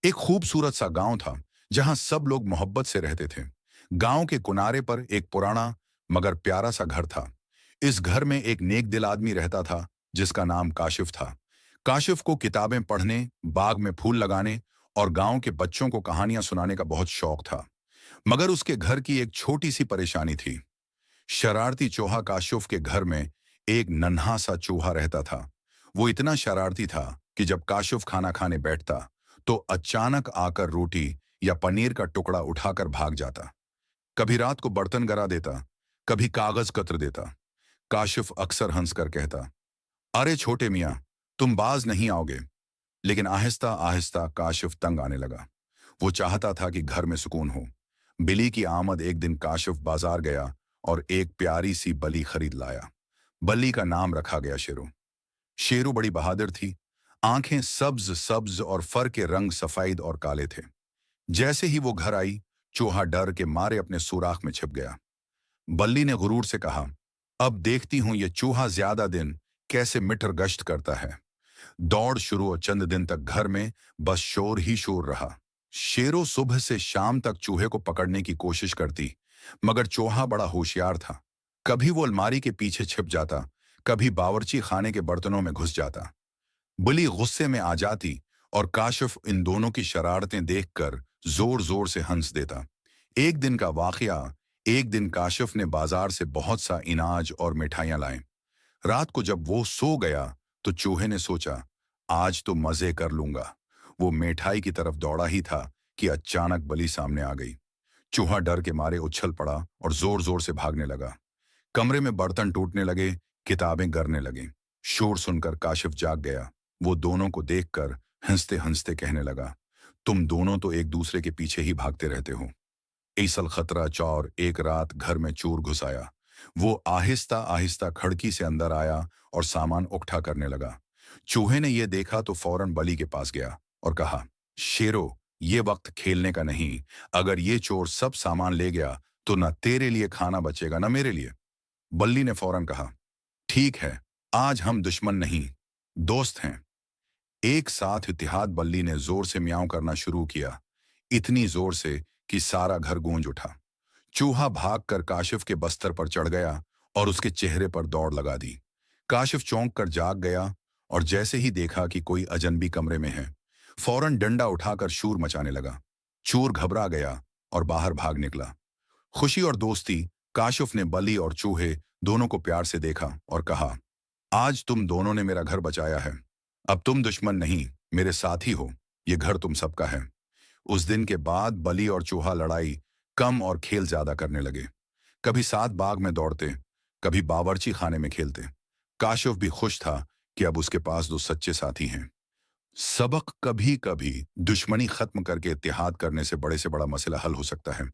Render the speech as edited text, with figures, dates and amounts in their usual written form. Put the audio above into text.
एक खूबसूरत सा गांव था जहां सब लोग मोहब्बत से रहते थे। गांव के किनारे पर एक पुराना मगर प्यारा सा घर था। इस घर में एक नेक दिल आदमी रहता था जिसका नाम काशिफ था। काशिफ को किताबें पढ़ने, बाग में फूल लगाने और गांव के बच्चों को कहानियां सुनाने का बहुत शौक था। मगर उसके घर की एक छोटी सी परेशानी थी। शरारती चूहा काशिफ के घर में एक नन्हा सा चूहा रहता था। वो इतना शरारती था कि जब काशिफ खाना खाने बैठता तो अचानक आकर रोटी या पनीर का टुकड़ा उठाकर भाग जाता। कभी रात को बर्तन गिरा देता, कभी कागज कतर देता। काशिफ अक्सर हंसकर कहता, अरे छोटे मियाँ, तुम बाज नहीं आओगे। लेकिन आहिस्ता आहिस्ता काशिफ तंग आने लगा। वो चाहता था कि घर में सुकून हो। बिल्ली की आमद एक दिन काशिफ बाजार गया और एक प्यारी सी बली खरीद लाया। बल्ली का नाम रखा गया शेरू। शेरू बड़ी बहादुर थी। आंखें सब्ज सब्ज और फर के रंग सफेद और काले थे। जैसे ही वो घर आई, चूहा डर के मारे अपने सुराख में छिप गया। बल्ली ने गुरूर से कहा, अब देखती हूं ये चूहा ज्यादा दिन कैसे मिटर गश्त करता है। दौड़ शुरू और चंद दिन तक घर में बस शोर ही शोर रहा। शेरों सुबह से शाम तक चूहे को पकड़ने की कोशिश करती, मगर चूहा बड़ा होशियार था। कभी वो अलमारी के पीछे छिप जाता, कभी बावर्ची खाने के बर्तनों में घुस जाता। बुली गुस्से में आ जाती और काशिफ इन दोनों की शरारतें देखकर जोर जोर से हंस देता। एक दिन का वाकया, एक दिन काशिफ ने बाजार से बहुत सा इनाज और मिठाइयां लाए। रात को जब वो सो गया तो चूहे ने सोचा, आज तो मजे कर लूंगा। वो मिठाई की तरफ दौड़ा ही था कि अचानक बली सामने आ गई। चूहा डर के मारे उछल पड़ा और जोर जोर से भागने लगा। कमरे में बर्तन टूटने लगे, किताबें गिरने लगी। शोर सुनकर काशिफ जाग गया। वो दोनों को देखकर हंसते हंसते कहने लगा, तुम दोनों तो एक दूसरे के पीछे ही भागते रहते हो। ईसल खतरा चौर एक रात घर में चोर घुस आया। वो आहिस्ता आहिस्ता खिड़की से अंदर आया और सामान उकठा करने लगा। चूहे ने यह देखा तो फौरन बली के पास गया और कहा, शेरो, ये वक्त खेलने का नहीं। अगर ये चोर सब सामान ले गया तो न तेरे लिए खाना बचेगा न मेरे लिए। बल्ली ने फौरन कहा, ठीक है, आज हम दुश्मन नहीं, दोस्त हैं। एक साथ इत्तेहाद बल्ली ने जोर से म्याऊं करना शुरू किया, इतनी जोर से कि सारा घर गूंज उठा। चूहा भागकर काशिफ के बस्तर पर चढ़ गया और उसके चेहरे पर दौड़ लगा दी। काशिफ चौंक कर जाग गया और जैसे ही देखा कि कोई अजनबी कमरे में है, फौरन डंडा उठाकर शूर मचाने लगा। चोर घबरा गया और बाहर भाग निकला। खुशी और दोस्ती, काशिफ ने बली और चूहे दोनों को प्यार से देखा और कहा, आज तुम दोनों ने मेरा घर बचाया है। अब तुम दुश्मन नहीं, मेरे साथी हो। ये घर तुम सबका है। उस दिन के बाद बली और चूहा लड़ाई कम और खेल ज्यादा करने लगे। कभी साथ बाग में दौड़ते, कभी बावर्ची खाने में खेलते। काशिफ भी खुश था कि अब उसके पास दो सच्चे साथी हैं। सबक, कभी कभी दुश्मनी खत्म करके इत्तेहाद करने से बड़ा मसला हल हो सकता है।